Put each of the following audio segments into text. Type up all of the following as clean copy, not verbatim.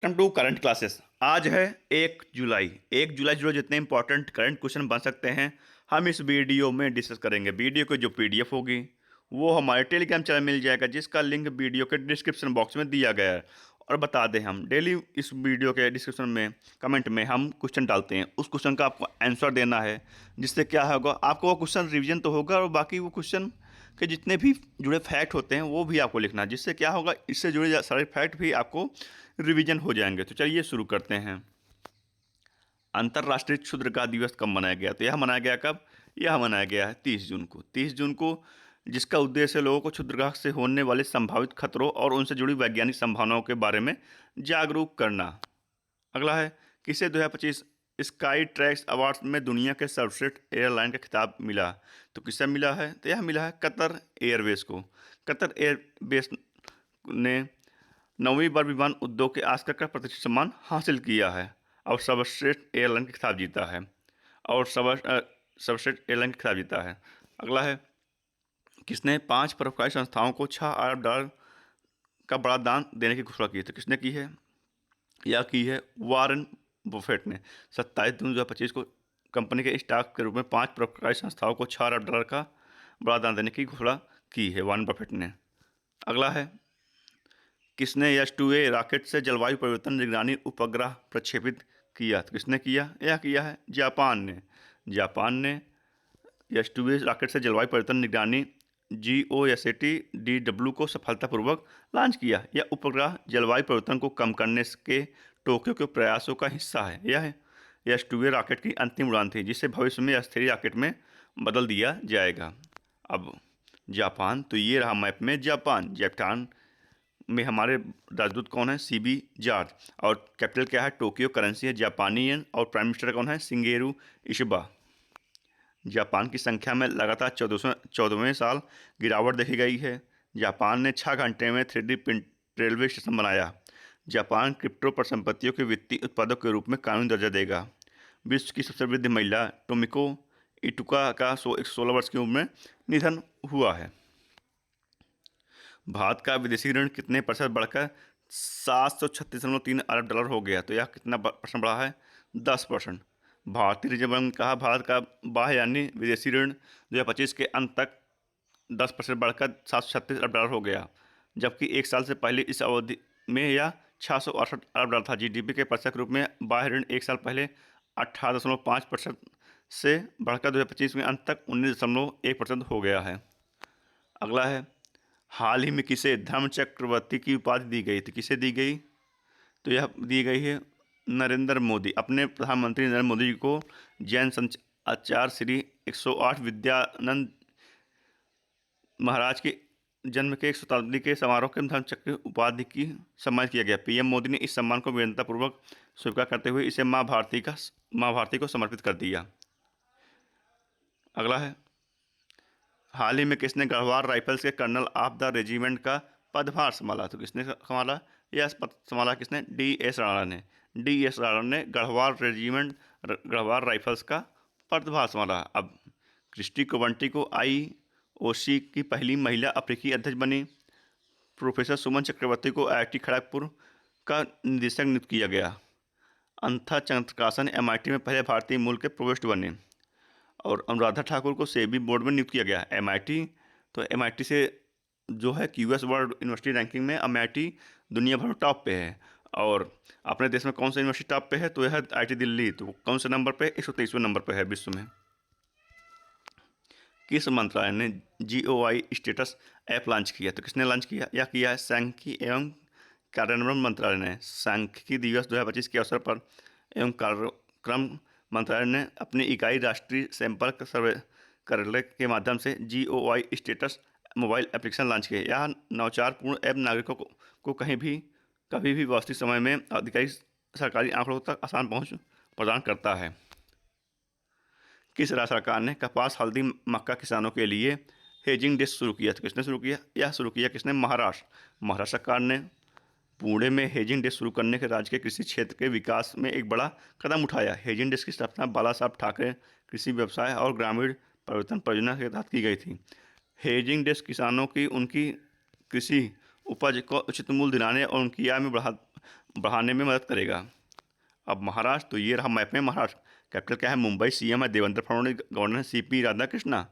Welcome to current classes. आज है 1 जुलाई। 1 जुलाई जो जितने इंपॉर्टेंट करंट क्वेश्चन बन सकते हैं हम इस वीडियो में डिस्कस करेंगे। वीडियो की जो पीडीएफ होगी वो हमारे टेलीग्राम चैनल मिल जाएगा, जिसका लिंक वीडियो के डिस्क्रिप्शन बॉक्स में दिया गया है। और बता दें, हम डेली इस वीडियो के डिस्क्रिप्शन में कमेंट में हम क्वेश्चन डालते हैं। उस क्वेश्चन का आपको आंसर देना है, जिससे क्या होगा, आपको वो क्वेश्चन रिवीजन तो होगा और बाकी वो क्वेश्चन के जितने भी जुड़े फैक्ट होते हैं वो भी आपको लिखना है, जिससे क्या होगा, इससे जुड़े सारे फैक्ट भी आपको रिवीजन हो जाएंगे। तो चलिए शुरू करते हैं। अंतर्राष्ट्रीय क्षुद्रग्रह दिवस कब मनाया गया? तो यह मनाया गया कब? यह मनाया गया है 30 जून को। 30 जून को, जिसका उद्देश्य लोगों को क्षुद्रग्रह से होने वाले संभावित खतरों और उनसे जुड़ी वैज्ञानिक संभावनाओं के बारे में जागरूक करना। अगला है, किसे 2025 स्काई ट्रैक्स अवार्ड्स में दुनिया के सर्वश्रेष्ठ एयरलाइन का खिताब मिला? तो किससे मिला है? तो यह मिला है कतर एयरवेज को। कतर एयरवेज ने 9वीं बार विमान उद्योग के ऑस्कर का प्रतिष्ठित सम्मान हासिल किया है और सर्वश्रेष्ठ एयरलाइन का खिताब जीता है। सर्वश्रेष्ठ एयरलाइन का खिताब जीता है। अगला है, किसने 5 परोपकारी संस्थाओं को $6 अरब का बड़ा दान देने की घोषणा की? तो किसने की है? यह की है वारन बुफेट ने। 27 जून 2025 को कंपनी के स्टॉक के रूप में 5 परोपकारी संस्थाओं को $6 अरब का बड़ा दान देने की घोषणा की है वारन बफेट ने। अगला है, किसने H2A रॉकेट से जलवायु परिवर्तन निगरानी उपग्रह प्रक्षेपित किया? तो किसने किया? यह किया है जापान ने। जापान ने H2A रॉकेट से जलवायु परिवर्तन निगरानी GOSAT-DW को सफलतापूर्वक लॉन्च किया। यह उपग्रह जलवायु परिवर्तन को कम करने के टोक्यो के प्रयासों का हिस्सा है। यह H2A रॉकेट की अंतिम उड़ान थी, जिसे भविष्य में अस्थायी रॉकेट में बदल दिया जाएगा। अब जापान, तो ये रहा मैप में जापान में हमारे राजदूत कौन है? CB George. और कैपिटल क्या है? टोक्यो। करेंसी है जापानी येन। और प्राइम मिनिस्टर कौन है? शिंगेरू इशिबा। जापान की संख्या में लगातार 14वें साल गिरावट देखी गई है। जापान ने 6 घंटे में 3D प्रिंट रेलवे स्टेशन बनाया। जापान क्रिप्टो परिसंपत्तियों के वित्तीय उत्पादक के रूप में कानूनी दर्जा देगा। विश्व की सबसे वृद्ध महिला टोमिको इटुका का 16 वर्ष की उम्र में निधन हुआ है। भारत का विदेशी ऋण कितने प्रतिशत बढ़कर $736.3 अरब हो गया? तो यह कितना परसेंट बढ़ा है? 10%। भारतीय रिजर्व बैंक ने कहा, भारत का बाह्य यानी विदेशी ऋण 2025 के अंत तक 10% बढ़कर $736 अरब हो गया, जबकि एक साल से पहले इस अवधि में यह $668 अरब था। GDP के प्रतिशत के रूप में बाह्य ऋण एक साल पहले 18.5% से बढ़कर 2025 में अंत तक 19.1% हो गया है। अगला है, हाल ही में किसे धर्म चक्रवर्ती की उपाधि दी गई थी? किसे दी गई? तो यह दी गई है नरेंद्र मोदी। अपने प्रधानमंत्री नरेंद्र मोदी जी को जैन संत आचार्य श्री 108 विद्यानंद महाराज के जन्म के 1 शताब्दी के समारोह के धर्म चक्र उपाधि की सम्मानित किया गया। PM मोदी ने इस सम्मान को विनम्रतापूर्वक स्वीकार करते हुए इसे माँ भारती को समर्पित कर दिया। अगला है, हाल ही में किसने गढ़वाल राइफल्स के कर्नल ऑफ द रेजिमेंट का पदभार संभाला? तो किसने संभाला? यह पद संभाला किसने? DS राणा ने। DS राणा ने गढ़वाल राइफल्स का पदभार संभाला। अब क्रिस्टी कोवंटी को IOC की पहली महिला अफ्रीकी अध्यक्ष बनी। प्रोफेसर सुमन चक्रवर्ती को IIT खड़गपुर का निदेशक नियुक्त किया गया। अंथा चंद्रकासन MIT में पहले भारतीय मूल के प्रोवेस्ट बने। और अनुराधा ठाकुर को सेबी बोर्ड में नियुक्त किया गया। MIT, तो MIT से जो है QS वर्ल्ड यूनिवर्सिटी रैंकिंग में MIT दुनिया भर में टॉप पे है। और अपने देश में कौन सा यूनिवर्सिटी टॉप पे है? तो यह IIT दिल्ली। तो कौन से नंबर पे? 123वें नंबर पे है विश्व में। किस मंत्रालय ने GOI स्टेटस ऐप लॉन्च किया? तो किसने लॉन्च किया? यह किया है सांख्यिकी एवं कार्यान्वयन मंत्रालय ने। सांख्यिकी दिवस 2025 के अवसर पर एवं कार्यक्रम मंत्रालय ने अपनी इकाई राष्ट्रीय संपर्क सर्वे कार्यालय के माध्यम से GOI status mobile application launch किया। यह नवाचार पूर्ण ऐप नागरिकों को कहीं भी कभी भी वास्तविक समय में अधिकारिक सरकारी आंकड़ों तक आसान पहुंच प्रदान करता है। किस राज्य सरकार ने कपास, हल्दी, मक्का किसानों के लिए हेजिंग डे शुरू किया? तो किसने शुरू किया? यह शुरू किया किसने? महाराष्ट्र सरकार ने पुणे में हेजिंग डे शुरू करने के राज्य के कृषि क्षेत्र के विकास में एक बड़ा कदम उठाया। हेजिंग डे की स्थापना बाला साहब ठाकरे कृषि व्यवसाय और ग्रामीण परिवर्तन परियोजना के तहत की गई थी। हेजिंग डे किसानों की उनकी कृषि उपज को उचित मूल्य दिलाने और उनकी आय में बढ़ाने में मदद करेगा। अब महाराष्ट्र, तो ये रहा मैप में महाराष्ट्र। कैपिटल क्या है? मुंबई। सीएम है देवेंद्र फडणवीस, गवर्नर है सीपी राधाकृष्णा।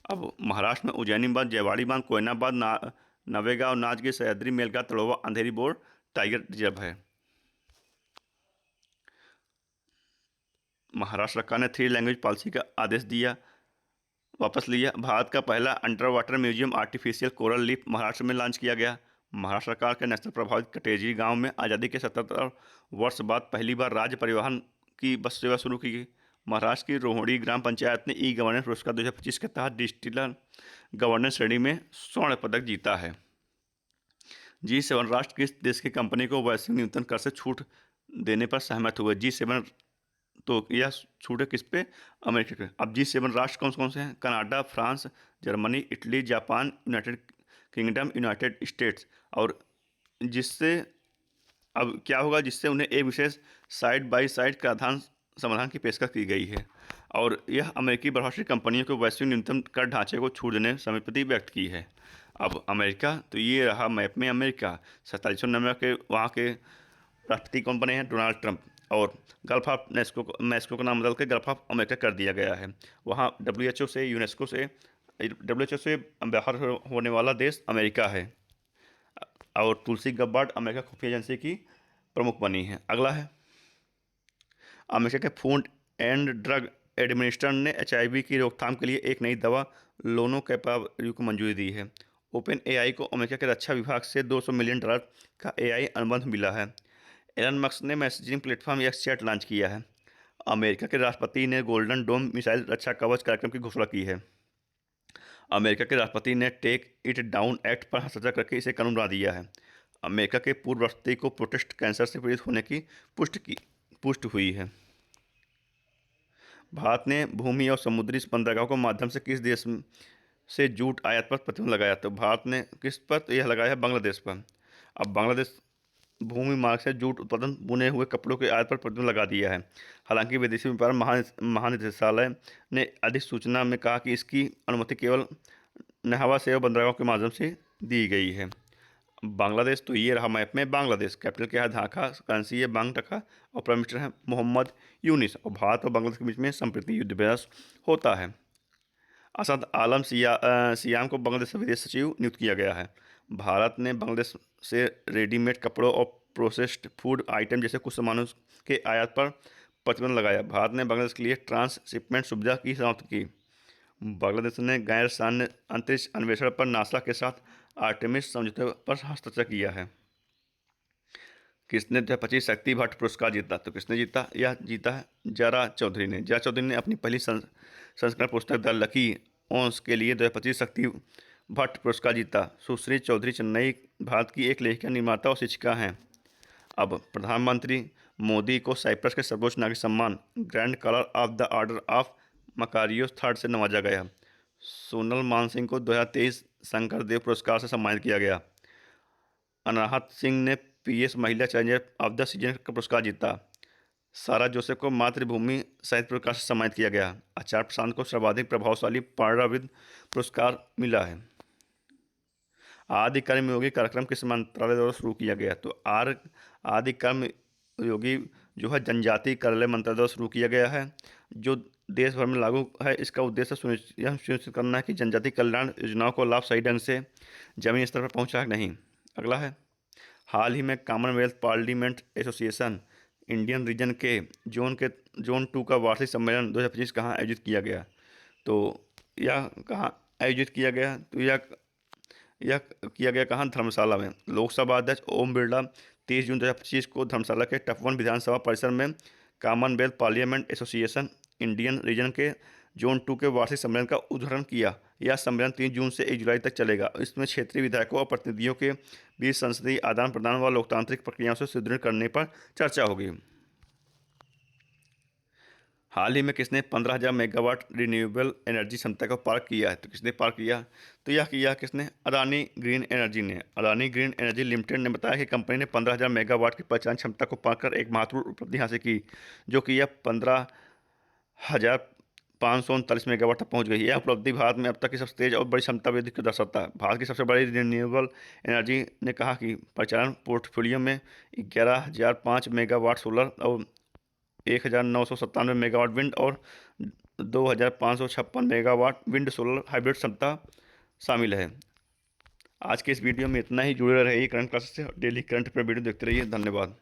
अब महाराष्ट्र में उज्जैनी बांध, जयवाड़ी बांध, कोयना बांध, नवेगांव, नाचगीर, सह्याद्री, मेलघाट, तड़ोवा, अंधेरी बोर्ड टाइगर रिजर्व है। महाराष्ट्र सरकार ने 3 लैंग्वेज पॉलिसी का आदेश दिया, वापस लिया। भारत का पहला under water museum artificial coral leaf Maharashtra में लॉन्च किया गया। महाराष्ट्र सरकार के नक्सल प्रभावित कटेजी गांव में आज़ादी के 77 वर्ष बाद पहली बार राज्य परिवहन की बस सेवा शुरू की गई। महाराष्ट्र की रोहिणी ग्राम पंचायत ने ई गवर्नेंस पुरस्कार 2025 के तहत डिजिटल गवर्नेंस श्रेणी में स्वर्ण पदक जीता है। G7 राष्ट्र किस देश की कंपनी को वैश्विक न्यूनतम कर से छूट देने पर सहमत हुए? G7, तो यह छूट है किस पे? अमेरिका पे। अब G7 राष्ट्र कौन कौन से हैं? Canada, France, Germany, Italy, Japan, United kingdom, United states. और जिससे अब क्या होगा, जिससे उन्हें एक विशेष साइड बाय साइड कराधान समाधान की पेशकश की गई है। और यह अमेरिकी बहुराष्ट्रीय कंपनियों को वैश्विक न्यूनतम कर ढांचे को छूट देने सहमति व्यक्त की है। अब अमेरिका, तो ये रहा मैप में अमेरिका। 4790 के वहाँ के राष्ट्रपति कौन बने हैं? Donald Trump. और गल्फ ऑफ मैक्सिको का नाम बदल के गल्फ ऑफ अमेरिका कर दिया गया है। वहाँ WHO से, यूनेस्को से, WHO से बाहर होने वाला देश अमेरिका है। और तुलसी गब्बार्ड अमेरिका खुफिया एजेंसी की प्रमुख बनी है। अगला है, अमेरिका के फूड एंड ड्रग एडमिनिस्ट्रेशन ने HIV की रोकथाम के लिए एक नई दवा लोनोकैपाविर को मंजूरी दी है। ओपन AI को अमेरिका के रक्षा विभाग से $200 मिलियन का AI अनुबंध मिला है। एलन मस्क ने messaging platform x chat launch किया है। अमेरिका के राष्ट्रपति ने गोल्डन डोम मिसाइल रक्षा कवच कार्यक्रम की घोषणा की है। अमेरिका के राष्ट्रपति ने टेक इट डाउन एक्ट पर हस्ताक्षर करके इसे कानून बना दिया है। अमेरिका के पूर्व राष्ट्रपति को प्रोस्टेट कैंसर से पीड़ित होने की पुष्टि हुई है। भारत ने भूमि और समुद्री बंदरगाहों के माध्यम से किस देश से जूट आयात पर प्रतिबंध लगाया? तो भारत ने किस पर? तो यह लगाया है बांग्लादेश पर। अब बांग्लादेश भूमि मार्ग से जूट उत्पादन बुने हुए कपड़ों के आयात पर प्रतिबंध लगा दिया है। हालांकि विदेशी व्यापार महानिदेशालय ने अधिसूचना में कहा कि इसकी अनुमति केवल नहवा सेवा बंदरगाहों के माध्यम से दी गई है। बांग्लादेश, तो ये रहा मैप में बांग्लादेश। कैपिटल क्या है? ढाका। करेंसी है बांग टका। और प्राइम मिनिस्टर है मोहम्मद यूनिस। और भारत और बांग्लादेश के बीच में संप्रति युद्ध अभ्यास होता है। असद आलम सियाम को बांग्लादेश से विदेश सचिव नियुक्त किया गया है। भारत ने बांग्लादेश से रेडीमेड कपड़ों और प्रोसेस्ड फूड आइटम जैसे कुछ सामानों के आयात पर प्रतिबंध लगाया। भारत ने बांग्लादेश के लिए ट्रांसशिपमेंट सुविधा की समाप्त की। बांग्लादेश ने गैर सैन्य अंतरिक्ष अन्वेषण पर नासा के साथ आर्टेमिस समझौते पर हस्ताक्षर किया है। किसने 2025 शक्ति भट्ट पुरस्कार जीता? तो किसने जीता? यह जीता है जरा चौधरी ने। जरा चौधरी ने अपनी पहली संस्करण पुस्तक द लकी ओंस के लिए 2025 शक्ति भट्ट पुरस्कार जीता। सुश्री चौधरी चेन्नई भारत की एक लेखिका, निर्माता और शिक्षिका हैं। अब प्रधानमंत्री मोदी को साइप्रस के सर्वोच्च नागरिक सम्मान grand collar of the order of Makarios III से नवाजा गया। सोनल मानसिंह को 2023 शंकर देव पुरस्कार से सम्मानित किया गया। अनाहत सिंह ने PS महिला चैलेंजर ऑफ द सीजन का पुरस्कार जीता। सारा जोसेफ को मातृभूमि साहित्य पुरस्कार से सम्मानित किया गया। आचार्य प्रशांत को सर्वाधिक प्रभावशाली पांडविद पुरस्कार मिला है। आदि कर्म योगी कार्यक्रम किस मंत्रालय द्वारा शुरू किया गया? तो आदि कर्म योगी जो है जनजातीय कार्यालय मंत्रालय द्वारा शुरू किया गया है, जो देश भर में लागू है। इसका उद्देश्य यह सुनिश्चित करना है कि जनजातीय कल्याण योजनाओं को लाभ सही ढंग से जमीनी स्तर पर पहुंचा है कि नहीं। अगला है, हाल ही में Commonwealth parliament association Indian reason के जोन 2 का वार्षिक सम्मेलन 2025 कहाँ आयोजित किया गया? तो यह कहाँ आयोजित किया गया? तो यह किया गया कहाँ? धर्मशाला में। लोकसभा अध्यक्ष ओम बिरला 30 जून 2025 को धर्मशाला के टपवन विधानसभा परिसर में Commonwealth parliament association Indian reason के जोन 2 के वार्षिक सम्मेलन का उद्घाटन किया। यह सम्मेलन 3 जून से 1 जुलाई तक चलेगा। इसमें क्षेत्रीय विधायकों और प्रतिनिधियों के बीच संसदीय आदान प्रदान व लोकतांत्रिक प्रक्रियाओं से सुदृढ़ करने पर चर्चा होगी। हाल ही में किसने 15,000 मेगावाट रिन्यूएबल एनर्जी क्षमता को पार किया है? तो किसने पार किया? तो यह किया किसने? अडानी ग्रीन एनर्जी ने। अडानी ग्रीन एनर्जी लिमिटेड ने बताया कि कंपनी ने 15,000 मेगावाट की पहचान क्षमता को पार कर एक महत्वपूर्ण उपलब्धि हासिल की, जो कि यह 15,000 539 मेगावाट तक पहुंच गई है। यह उपलब्धि भारत में अब तक की सबसे तेज और बड़ी क्षमता वृद्धि को दर्शाता है। भारत की सबसे बड़ी रिन्यूएबल एनर्जी ने कहा कि परिचालन पोर्टफोलियो में 11,005 मेगावाट सोलर और 1,997 मेगावाट विंड और 2,556 मेगावाट विंड सोलर हाइब्रिड क्षमता शामिल है। आज के इस वीडियो में इतना ही। जुड़े रहिए करंट क्लासेस से, डेली करंट पर वीडियो देखते रहिए। धन्यवाद।